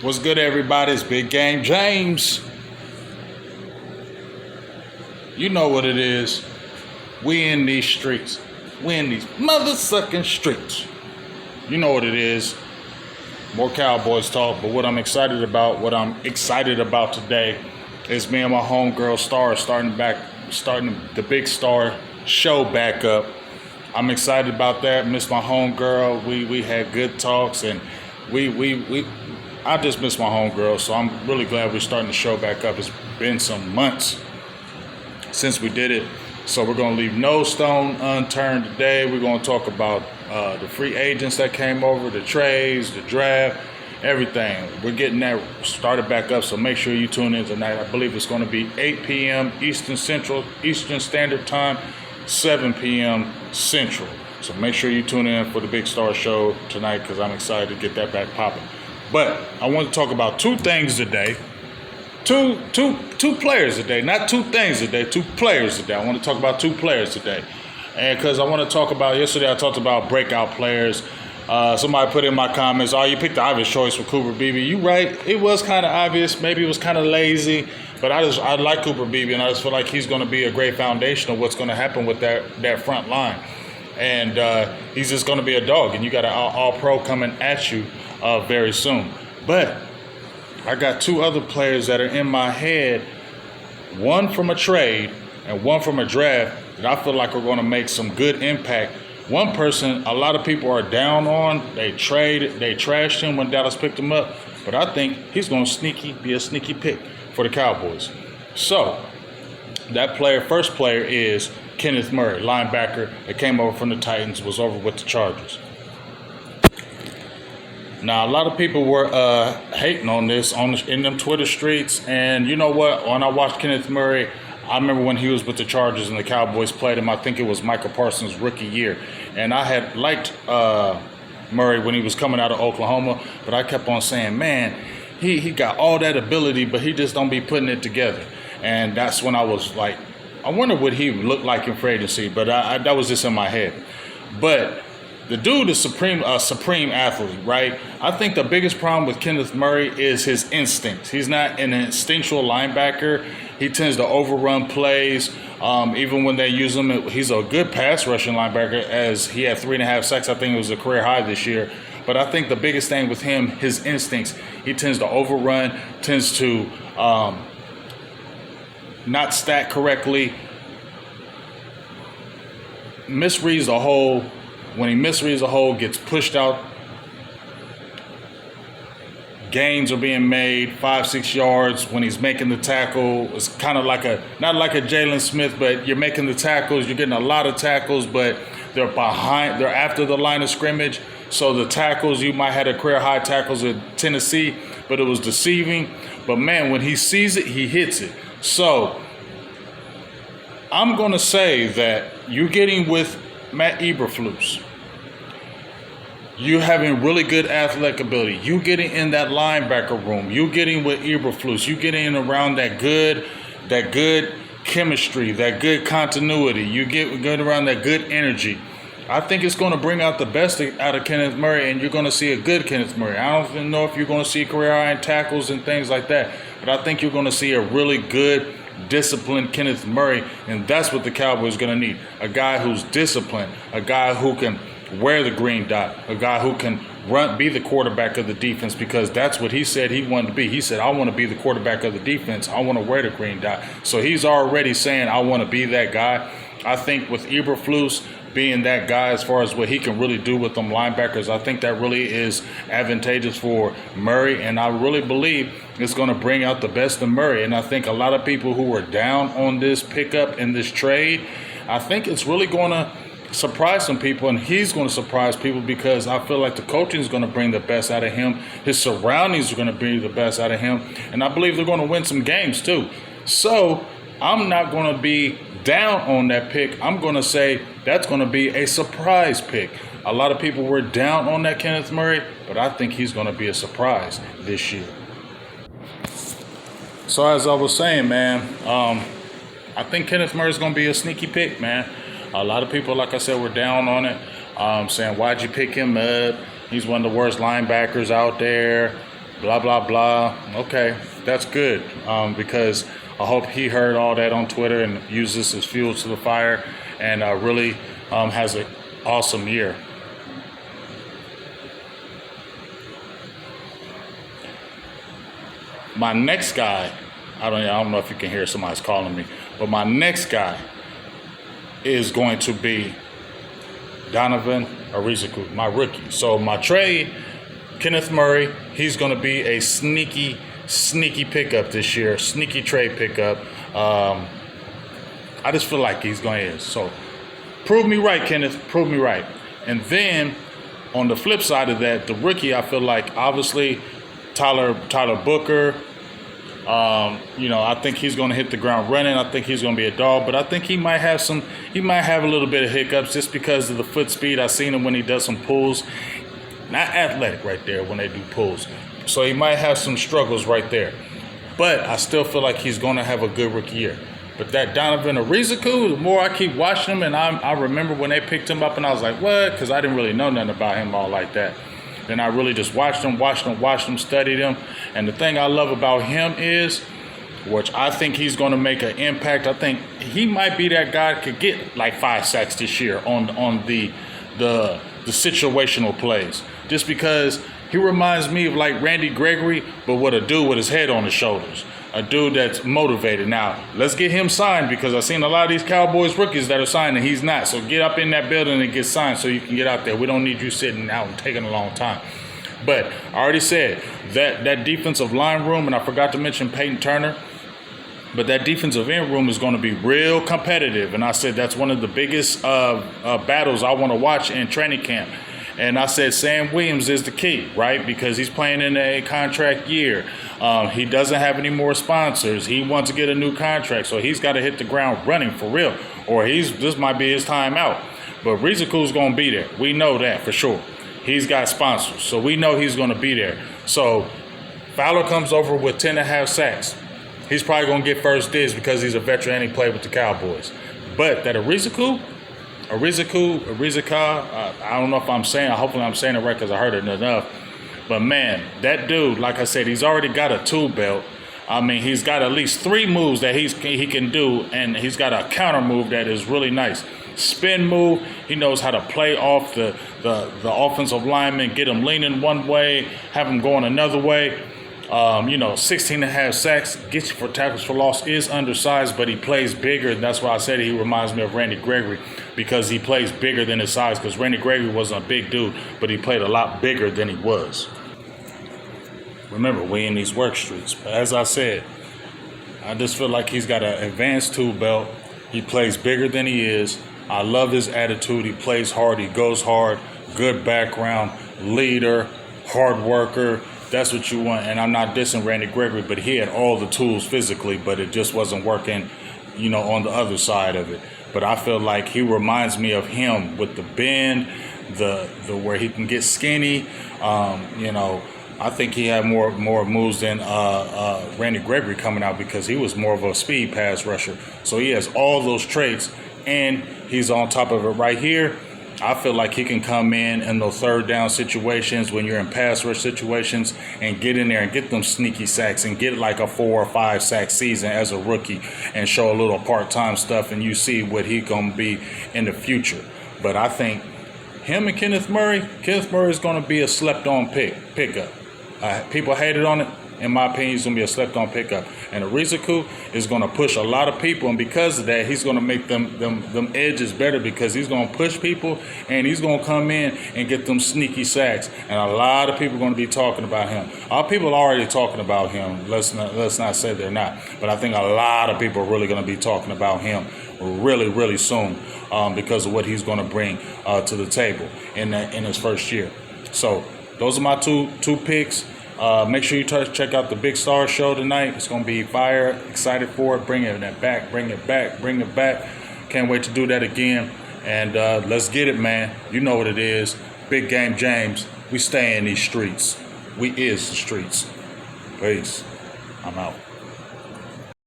What's good, everybody? It's Big Game James. You know what it is. We in these streets. We in these mother-sucking streets. You know what it is. More Cowboys talk, but what I'm excited about today is me and my homegirl Star starting the Big Star show back up. I'm excited about that. Miss my homegirl. We had good talks, and I just miss my homegirl, so I'm really glad we're starting the show back up. It's been some months since we did it, so we're going to leave no stone unturned today. We're going to talk about the free agents that came over, the trades, the draft, everything. We're getting that started back up, so make sure you tune in tonight. I believe it's going to be 8 p.m. Eastern Standard Time, 7 p.m. Central. So make sure you tune in for the Big Star Show tonight, because I'm excited to get that back popping. But I want to talk about two things today. Two players today. Not two things today, two players today. I want to talk about two players today. And because I want to talk about, yesterday I talked about breakout players. Somebody put in my comments, you picked the obvious choice for Cooper Beebe. You right, it was kind of obvious. Maybe it was kind of lazy. But I like Cooper Beebe, and I just feel like he's going to be a great foundation of what's going to happen with that front line. And he's just going to be a dog, and you got an all-pro coming at you very soon. But I got two other players that are in my head, one from a trade and one from a draft, that I feel like are going to make some good impact. One person a lot of people are down on, they trashed him when Dallas picked him up, but I think he's going to be a sneaky pick for the Cowboys. So that first player is Kenneth Murray, linebacker that came over from the Titans, was over with the Chargers. Now, a lot of people were hating on this in them Twitter streets, and you know what? When I watched Kenneth Murray, I remember when he was with the Chargers and the Cowboys played him. I think it was Michael Parsons' rookie year, and I had liked Murray when he was coming out of Oklahoma, but I kept on saying, man, he got all that ability, but he just don't be putting it together. And that's when I was like, I wonder what he would look like in free agency, but that was just in my head. But the dude is a supreme athlete, right? I think the biggest problem with Kenneth Murray is his instincts. He's not an instinctual linebacker. He tends to overrun plays. Even when they use him, he's a good pass rushing linebacker, as he had 3.5 sacks. I think it was a career high this year. But I think the biggest thing with him, his instincts. He tends to overrun, tends to not stack correctly, misreads the hole. When he misreads a hole, gets pushed out, gains are being made 5-6 yards. When he's making the tackle, it's kind of not like a Jalen Smith, but you're making the tackles, you're getting a lot of tackles, but they're after the line of scrimmage. So the tackles, you might have had a career high tackles in Tennessee, but it was deceiving. But man, when he sees it, he hits it. So I'm going to say that you're getting with Matt Eberflus, you having really good athletic ability. You getting in that linebacker room. You getting with Eberflus. You getting around that good chemistry, that good continuity. You get around that good energy. I think it's going to bring out the best out of Kenneth Murray, and you're going to see a good Kenneth Murray. I don't even know if you're going to see career high in tackles and things like that, but I think you're going to see a really good, disciplined Kenneth Murray, and that's what the Cowboys are going to need. A guy who's disciplined, a guy who can wear the green dot, a guy who can be the quarterback of the defense, because that's what he said he wanted to be. He said, I want to be the quarterback of the defense. I want to wear the green dot. So he's already saying, I want to be that guy. I think with Eberflus being that guy as far as what he can really do with them linebackers, I think that really is advantageous for Murray, and I really believe it's going to bring out the best of Murray. And I think a lot of people who were down on this pickup and this trade, I think it's really going to surprise some people, and he's going to surprise people, because I feel like the coaching is going to bring the best out of him. His surroundings are going to bring the best out of him, and I believe they're going to win some games too. So I'm not going to be down on that pick. I'm going to say that's going to be a surprise pick. A lot of people were down on that Kenneth Murray, but I think he's going to be a surprise this year. So as I was saying, man, I think Kenneth Murray is going to be a sneaky pick, man. A lot of people, like I said, were down on it, saying, why'd you pick him up? He's one of the worst linebackers out there. blah, blah, blah. Okay, that's good, because I hope he heard all that on Twitter and used this as fuel to the fire, and really has an awesome year. My next guy, I don't know if you can hear somebody's calling me, but my next guy is going to be Donovan Arzaku, my rookie. So my trade, Kenneth Murray, he's going to be a sneaky pickup this year, sneaky trade pickup. I just feel like he's going to. So prove me right, Kenneth, prove me right. And then on the flip side of that, the rookie, I feel like obviously Tyler Booker. I think he's going to hit the ground running. I think he's going to be a dog, but I think he might have a little bit of hiccups just because of the foot speed. I've seen him when he does some pulls. Not athletic right there when they do pulls. So he might have some struggles right there. But I still feel like he's going to have a good rookie year. But that Donovan Arzaku, the more I keep watching him, and I remember when they picked him up and I was like, what? Because I didn't really know nothing about him all like that. Then I really just watched him, studied him. And the thing I love about him is, which I think he's going to make an impact. I think he might be that guy that could get like 5 sacks this year on the situational plays. Just because he reminds me of like Randy Gregory, but with a dude with his head on his shoulders. A dude that's motivated. Now, let's get him signed because I've seen a lot of these Cowboys rookies that are signed and he's not. So get up in that building and get signed so you can get out there. We don't need you sitting out and taking a long time. But I already said that defensive line room, and I forgot to mention Peyton Turner, but that defensive end room is going to be real competitive. And I said that's one of the biggest battles I want to watch in training camp. And I said Sam Williams is the key, right? Because he's playing in a contract year. He doesn't have any more sponsors. He wants to get a new contract, so he's got to hit the ground running for real, or this might be his time out. But Arizaku's going to be there. We know that for sure. He's got sponsors, so we know he's going to be there. So Fowler comes over with 10.5 sacks. He's probably going to get first dibs because he's a veteran and he played with the Cowboys. But that Arizaku, I don't know if I'm saying, hopefully I'm saying it right because I heard it enough. But man, that dude, like I said, he's already got a tool belt. I mean, he's got at least 3 moves that he can do, and he's got a counter move that is really nice. Spin move, he knows how to play off the offensive lineman, get him leaning one way, have him going another way. 16.5 sacks, gets you for tackles for loss, is undersized, but he plays bigger. And that's why I said he reminds me of Randy Gregory, because he plays bigger than his size, because Randy Gregory wasn't a big dude, but he played a lot bigger than he was. Remember, we in these work streets. But as I said, I just feel like he's got an advanced tool belt. He plays bigger than he is. I love his attitude. He plays hard. He goes hard. Good background. Leader. Hard worker. That's what you want. And I'm not dissing Randy Gregory, but he had all the tools physically, but it just wasn't working, on the other side of it. But I feel like he reminds me of him with the bend, the where he can get skinny. I think he had more moves than Randy Gregory coming out, because he was more of a speed pass rusher. So he has all those traits, and he's on top of it right here. I feel like he can come in those third down situations when you're in pass rush situations and get in there and get them sneaky sacks and get like a 4 or 5 sack season as a rookie and show a little part-time stuff, and you see what he gonna be in the future. But I think him and Kenneth Murray is gonna be a slept-on pickup. People hated on it. In my opinion, he's going to be a slept-on pickup. And Arizaku is going to push a lot of people, and because of that, he's going to make them edges better, because he's going to push people, and he's going to come in and get them sneaky sacks. And a lot of people are going to be talking about him. Our people are already talking about him. Let's not say they're not. But I think a lot of people are really going to be talking about him really, really soon, because of what he's going to bring to the table in his first year. So those are my two picks. Make sure you check out the Big Star Show tonight. It's going to be fire. Excited for it. Bring it back. Can't wait to do that again. And let's get it, man. You know what it is. Big Game James. We stay in these streets. We is the streets. Peace. I'm out.